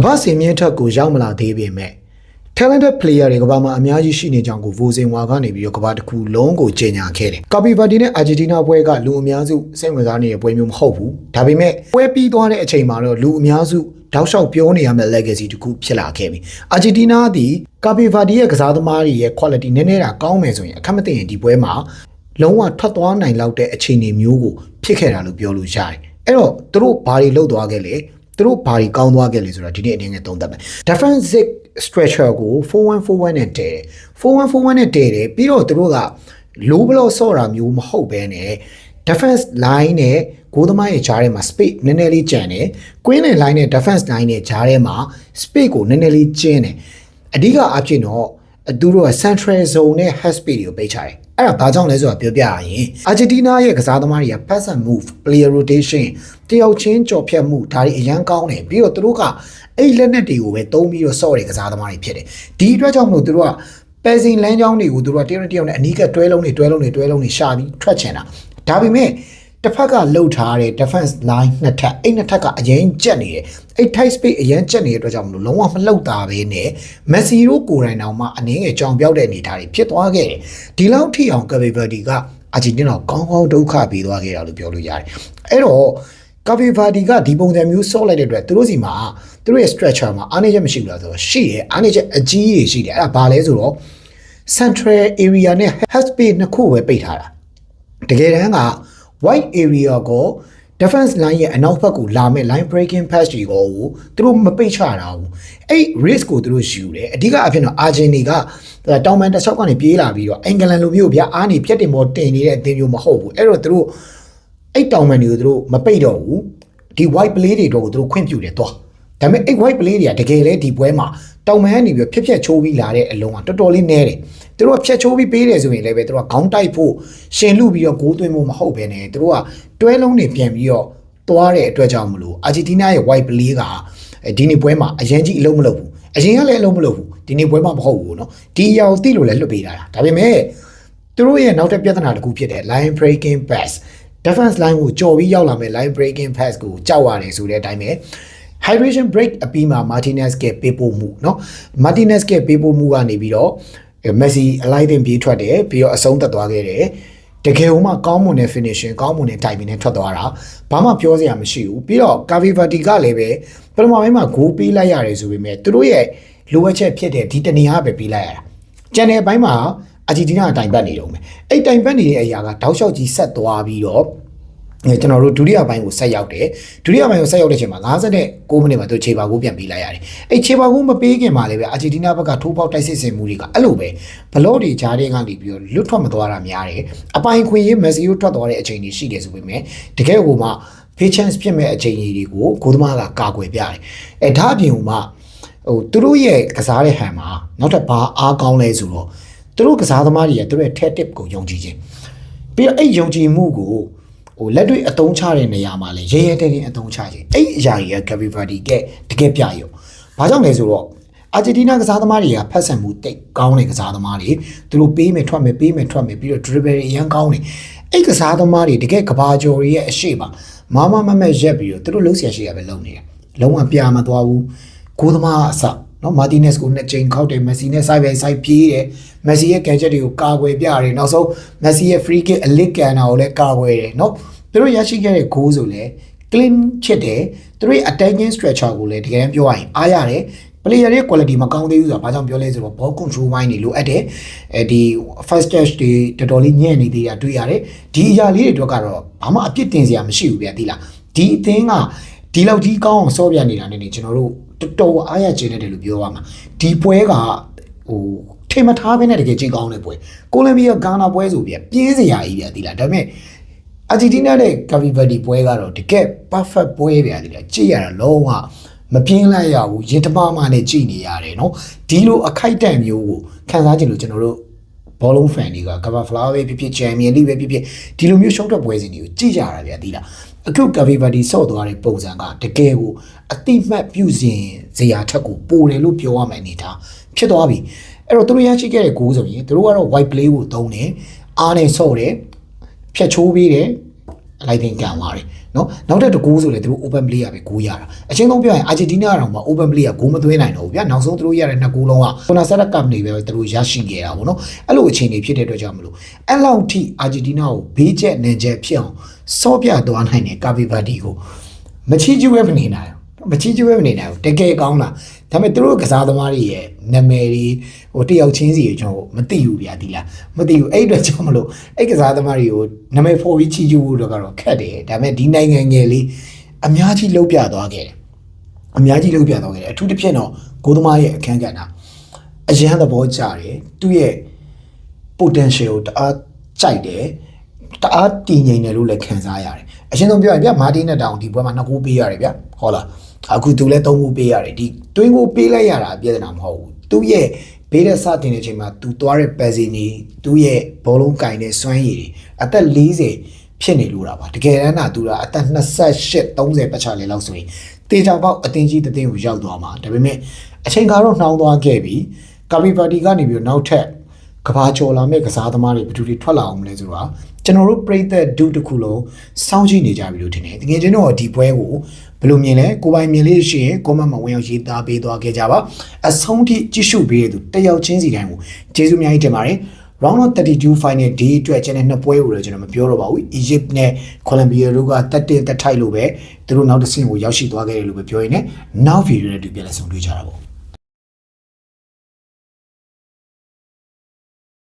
ကမ္ဘာစင်မြင့်ထက်ကိုရောက်မလာသေးပေမဲ့ talented player တွေကဘာမှအများကြီးရှိနေကြောင်းကိုဗိုလ်စင်ဝါကနေပြီးတော့ကမ္ဘာတစ်ခုလုံးကိုကြေညာခဲ့တယ်။ Cape Verde နဲ့ Argentina ပွဲကလူအများစုစိတ်ဝင်စားနေတဲ့ပွဲမျိုးမဟုတ်ဘူး။ဒါပေမဲ့ပွဲပြီးသွားတဲ့အချိန်မှာတော့လူအများစုတောက်လျှောက်ပြောနေရမယ့် legacy တစ်ခုဖြစ်လာခဲ့ပြီ။ Argentina သည် Cape Verde ရဲ့ကစားသမားတွေရဲ့ quality နည်းနည်းတာကောင်းမယ်ဆိုရင်အခက်မသိရင်ဒီပွဲမှာလုံးဝထွက်သွားနိုင်လောက်တဲ့အခြေအနေမျိုးကိုဖြစ်ခဲ့တာလို့ပြောလို့ရတယ်။အဲ့တော့သူတို့ဘာတွေလုပ်သွားခဲ့လဲ။သူတို့ဘာတွေကောင်းသွားခဲ့လဲဆိုတာဒီနေ့အနေနဲ့သုံးသပ်မယ်။ defensive stretcher ကို 4-1-4-1 နဲ့တည်တယ် 4-1-4-1 နဲ့တည်တယ်ပြီးတော့သူတို့က low block ဆော့တာမျိုးမဟုတ်ဘဲနဲ့ defense line နဲ့ဂိုးသမားရဲ့ဂျားထဲမှာ space နည်းနည်းလေးကျန်တယ် queen နဲ့ line နဲ့ defense line နဲ့ဂျားထဲမှာ space ကိုနည်းနည်းလေးကျင်းတယ်အဓိကအဖြစ်တော့သူတို့က central zone နဲ့ half space တွေကိုပိတ်ချတယ်အဲ့ဒါဘာကြောင့်လဲဆိုတာပြောပြရရင် Argentina ရဲ့ကစားသမားတွေက pass and move player rotation တယောက်ချင်းကြော်ဖြတ်မှုဒါတွေအရန်ကောင်းတယ်ပြီးတော့သူတို့ကအဲ့လက်နက်တွေကိုပဲသုံးပြီးတော့ဆော့တဲ့ကစားသမားတွေဖြစ်တယ်ဒီအတွက်ကြောင့်မလို့သူတို့က passing လမ်းကြောင်းတွေကိုသူတို့ကတယောက်နဲ့အနီးကတွဲလုံးတွေရှာပြီးထွက်ချင်တာဒါပေမဲ့တစ်ဖက်ကလှုပ်ထားတဲ့ defense line နှစ်ထပ်အဲ့နှစ်ထပ်ကအရင်ကျက်နေတယ်အဲ့ tight space အရင်ကျက်နေတဲ့အတွက်ကြောင့်မလို့လုံးဝမလှုပ်တာပဲနဲ့ Messi တို့ကိုယ်တိုင်တောင်မှအနေငယ်ကြောင်ပြောက်တဲ့အနေအထားတွေဖြစ်သွားခဲ့တယ်ဒီလောက်ထိအောင် Cape Verde က Argentina ကိုကောင်းကောင်းဒုက္ခပေးသွားခဲ့တာလို့ပြောလို့ရတယ်အဲ့တော့ Cape Verde ကဒီပုံစံမျိုးဆော့လိုက်တဲ့အတွက်သူတို့စီမှာသူတို့ရဲ့ structure မှာအားနည်းချက်မရှိဘူးလားဆိုတော့ရှိတယ်အားနည်းချက်အကြီးကြီးရှိတယ်အဲ့ဒါဘာလဲဆိုတော့ central area နဲ့ half space နှစ်ခုပဲပိတ်ထားတာတကယ်တမ်းကwhite area ကို defense line ရဲ့အနောက်ဘက်ကိုလာမဲ့ line breaking pass တွေကိုသူတို့မပိတ်ချတာဘူးအဲ့ risk ကိုသူတို့ယူတယ်အဓိကအဖြစ်တော့ Argentina ကတောင်ပန်တစ်ချောက်ကနေပြေးလာပြီးတော့အင်္ဂလန်လိုမျိုးဗျာအားနေဖြတ်တင်ပေါ်တင်နေတဲ့အသင်းမျိုးမဟုတ်ဘူးအဲ့တော့သူတို့အဲ့တောင်ပန်တွေကိုသူတို့မပိတ်တော့ဘူးဒီ white play တွေတော့သူတို့ခွင့်ပြုတယ်တော့ဒါပေမဲ့အဲ့ white play တွေကတကယ်လဲဒီပွဲမှာတောင်ပန်ကနေပြီးဖြတ်ချိုးပြီးလာတဲ့အလုံးကတော်တော်လေးနည်းတယ်သူတို့ကဖြတ်ချိုးပြီးပေးတယ်ဆိုရင်လည်းပဲသူတို့ကခေါင်းတိုက်ဖို့ရှင်လူပြီးတော့ဂိုးသွင်းဖို့မဟုတ်ဘဲနဲ့သူတို့ကတွဲလုံးတွေပြန်ပြီးတော့သွားတဲ့အတွက်ကြောင့်မလို့အာဂျင်တီးနားရဲ့ white play ကဒီနေ့ပွဲမှာအရင်ကြီးအလုံးမလုပ်ဘူးအရင်ကလည်းအလုံးမလုပ်ဘူးဒီနေ့ပွဲမှာမဟုတ်ဘူးเนาะဒီအရာကိုသိလို့လည်းလွတ်ပေးတာဒါပေမဲ့သူတို့ရဲ့နောက်ထပ်ပြဿနာတစ်ခုဖြစ်တဲ့ line breaking pass defense line ကိုကြော်ပြီးရောက်လာမဲ့ line breaking pass ကိုကြောက်ရတယ်ဆိုတဲ့အတိုင်းပဲhydration break အပြီးမှာ Martinez ကပေးပို့မှုเนาะ Martinez ကပေးပို့မှုကနေပြီးတော့ Messi အလိုက်တင်ပြေးထွက်တယ်ပြီးတော့အဆုံးသတ်သွားခဲ့တယ်တကယ်ဟိုမှာကောင်းမွန်တဲ့ finishing ကောင်းမွန်တဲ့ timing နဲ့ထွက်သွားတာဘာမှပြောစရာမရှိဘူးပြီးတော့ Cape Verde ကလည်းပဲပထမပိုင်းမှာဂိုးပေးလိုက်ရတယ်ဆိုပေမဲ့သူတို့ရဲ့လိုအပ်ချက်ဖြစ်တဲ့ဒီတနေရာပဲပေးလိုက်ရတာကျန်တဲ့အပိုင်းမှာ Argentina အတိုင်ပတ်နေတော့မယ်အဲ့တိုင်ပတ်နေတဲ့အရာကတောက်လျှောက်ကြီးဆက်သွားပြီးတော့ကျွန်တော်တို့ဒုတိယပိုင်းကိုဆက်ရောက်တယ်ဒုတိယပိုင်းကိုဆက်ရောက်တဲ့အချိန်မှာ56မိနစ်မှာသူခြေပါကိုပြန်ပေးလိုက်ရတယ်အဲ့ခြေပါကိုမပေးခင်မှာလည်းပဲအာဂျင်တီးနားဘက်ကထိုးပေါက်တိုက်စစ်ဆင်မှုတွေကအဲ့လိုပဲဘလော့တွေဂျားတွေကနေပြီးတော့လွတ်ထွက်မသွားတာများတယ်အပိုင်ခွင့်ရေးမက်ဆီကိုထွက်သွားတဲ့အချိန်ကြီးရှိတယ်ဆိုပေမဲ့တကယ်ဟိုမှာ patience ဖြစ်မဲ့အချိန်ကြီးတွေကိုဂိုးသမားကကာကွယ်ပြတယ်အဲ့ဒါအပြင်ဟိုမှာသူတို့ရဲ့ကစားတဲ့ဟန်မှာနောက်ထပ်ဘာအားကောင်းလဲဆိုတော့သူတို့ကစားသမားတွေကသူတို့ရဲ့ tactic ကိုယုံကြည်ခြင်းပြီးတော့အဲ့ယုံကြည်မှုကိုလက်တွေ့အသုံးချတဲ့နေရာမှာလည်းရဲရဲတဲတဲအသုံးချခြင်းအဲ့အရာကြီးက Cape Verde ကတကယ်ပြရုံဘာကြောင့်လဲဆိုတော့အာဂျင်တီးနားကစားသမားတွေကဖက်ဆန်မှုတိတ်ကောင်းတဲ့ကစားသမားတွေသူတို့ပေးမယ်ထွက်မယ်ပြီးတော့ dribble အရန်ကောင်းတယ်အဲ့ကစားသမားတွေတကယ်ကဘာကျော်တွေရဲ့အရှိပါမမရက်ပြီးတော့သူတို့လုံးဆရာရှိရပဲလုံးနေတယ်လုံးဝပြမသွားဘူးဂိုးသမားအစနော် Martinez ကို2ချိန်ခောက်တယ် Messi နဲ့ side by side ပြေးတယ် Messi ရဲ့ gadget တွေကိုကာကွယ်ပြတယ်နောက်ဆုံး Messi ရဲ့ free kick အလစ်ကန်တာကိုလည်းကာကွယ်တယ်နော်သူတို့ရရှိခဲ့တဲ့ဂိုးဆိုလဲ clean ချစ်တယ်သူတို့ရဲ့ attacking structure ကိုလည်းတကယ်ပြောရရင်အားရတယ် player ရဲ့ quality မကောင်းသေးဘူးဆိုတာဘာကြောင့်ပြောလဲဆိုတော့ ball control ပိုင်းတွေလိုအပ်တယ်ဒီ first touch တွေတော်တော်လေးညံ့နေသေးတာတွေ့ရတယ်ဒီအရာလေးတွေတော့ကတော့ဘာမှအပြစ်တင်စရာမရှိဘူးဗျာသိလားဒီအသင်းကဒီလောက်ကြီးကောင်းအောင်စောပြနေတာနဲ့ကျွန်တော်တို့တော်အားရကျင်းနေတယ်လို့ပြောရမှာဒီပွဲကထိမထားဘဲနဲ့တကယ်ကြည့်ကောင်းတဲ့ပွဲကိုလံဘီယာဂါနာပွဲဆိုပြပြင်းစရာကြီးဗျာသိလားဒါပေမဲ့အာဂျင်တီးနားနဲ့ Cape Verde ပွဲကတော့တကယ် perfect ပွဲဗျာသိလားကြည့်ရတာလုံးဝမပြင်းလိုက်ရဘူးရင်တမမနဲ့ကြည့်နေရတယ်နော်ဒီလိုအခိုက်အတန့်မျိုးကိုခံစားကြည့်လို့ကျွန်တော်တို့ဘောလုံး fan တွေကကဘာဖလားပဲဖြစ်ဖြစ်ချန်ပီယံလိပဲဖြစ်ဖြစ်ဒီလိုမျိုးရှုံးထွက်ပွဲစဉ်တွေကိုကြည့်ကြတာဗျာသိလားအခု Cape Verde ဆော့သွားတဲ့ပုံစံကတကယ်ကိုအတိမတ်ပြုစဉ်ဇရာထက်ကိုပိုတယ်လို့ပြောရမယ်အနေထားဖြစ်သွားပြီအဲ့တော့သူတို့ရရှိခဲ့တဲ့ဂိုးဆိုရင်သူတို့ကတော့ white play ကိုသုံးတယ်အားနဲ့ဆော့တယ်ဖြတ်ချိုးပေးတယ်အလိုက်တင်ကန်သွားတယ် နော်နောက်တဲ့တကူဆိုလေသူတို့ open play ရပဲဂိုးရတာအချင်းဆုံးပြောရင်အာဂျင်တီးနားကတော့မှ open play ကဂိုးမသွင်းနိုင်တော့ဘူးဗျာနောက်ဆုံးသူတို့ရတဲ့2ဂိုးလုံးကကိုနာဆာရက်ကပ်နေပဲသူတို့ရရှိခဲ့တာပေါ့နော်အဲ့လိုအခြေအနေဖြစ်တဲ့အတွက်ကြောင့်မလို့အဲ့လောက်ထိအာဂျင်တီးနားကိုဘေးကျက်နေချက်ဖြစ်အောင်စောပြသွားနိုင်တဲ့ကာဗီဗာဒီကိုမချီးကျူးပဲမနေနိုင်မချီးကျူးပဲမနေနိုင်ဘူးတကယ်ကောင်းလားဒါပေမဲ့သူတို့ကစားသမားတွေရဲ့နာမည်တွေဟိုတယောက်ချင်းစီကိုကျွန်တော်မသိဘူးဗျာဒီလားမသိဘူးအဲ့အတွက်ကြောင့်မလို့အဲ့ကစားသမားတွေကိုနာမည်ဖော်ပြီးချီးကျူးဖို့တော့ကတော့ခက်တယ်ဒါပေမဲ့ဒီနိုင်ငံငယ်လေးအများကြီးလှုပ်ပြသွားခဲ့တယ်အများကြီးလှုပ်ပြသွားခဲ့တယ်အထူးသဖြင့်တော့ကိုသမားရဲ့အခန်းကဏ္ဍအရန်သဘောကျတယ်သူ့ရဲ့ potential ကိုတအားကြိုက်တယ်တအားတည်ငြိမ်တယ်လို့လည်းခံစားရတယ်အရှင်းဆုံးပြောရင်ဗျမာတင်းနဲ့တောင်ဒီပွဲမှာ2ဂိုးပေးရတယ်ဗျဟုတ်လားအခုသူလည်း3ဂိုးပေးရတယ်ဒီတွင်းကိုပေးလိုက်ရတာပြဿနာမဟုတ်ဘူးသူ့ရဲ့ဘေးတဲ့စတင်တဲ့အချိန်မှာသူသွားတဲ့ပက်စီနီသူ့ရဲ့ဘောလုံးကင်တဲ့စွမ်းရည်တွေအသက်40ဖြစ်နေလို့တာပါတကယ်တမ်းကသူကအသက်28 30ပတ်ချလေလောက်ဆိုရင်တေချာပေါက်အတင်းကြီးတတင်းကိုရောက်သွားမှာဒါပေမဲ့အချိန်ကတော့နှောင်းသွားခဲ့ပြီကာဗီဗာဒီကနေပြီးတော့နောက်ထပ်ကဘာကျော်လာမဲ့ကစားသမားတွေဘယ်သူတွေထွက်လာအောင်မလဲဆိုတာကျွန်တော်တို့ပြည်သက်ဒုတစ်ခုလုံးစောင့်ကြည့်နေကြပြီလို့ထင်တယ်တကယ်ချင်းတော့ဒီပွဲကိုဘယ်လိုမြင်လဲကိုပိုင်မြင်လေးရှိရင် comment မှာဝင်ရောက်ရေးသားပေးသွားခဲ့ကြပါအဆုံးထိကြည့်ရှုပေးတဲ့သူတယောက်ချင်းစီတိုင်းကိုကျေးဇူးအများကြီးတင်ပါတယ် round of 32 final day အတွက်ကျွန်တော်နှစ်ပွဲကိုလည်းကျွန်တော်မပြောတော့ပါဘူး Egypt နဲ့ Colombia တို့ကတက်ထိုက်လို့ပဲသူတို့နောက်တစ်ဆင့်ကိုရောက်ရှိသွားခဲ့တယ်လို့ပဲပြောရင်းနဲ့နောက် video နဲ့တူပြန်လဲဆုံတွေ့ကြတာပေါ့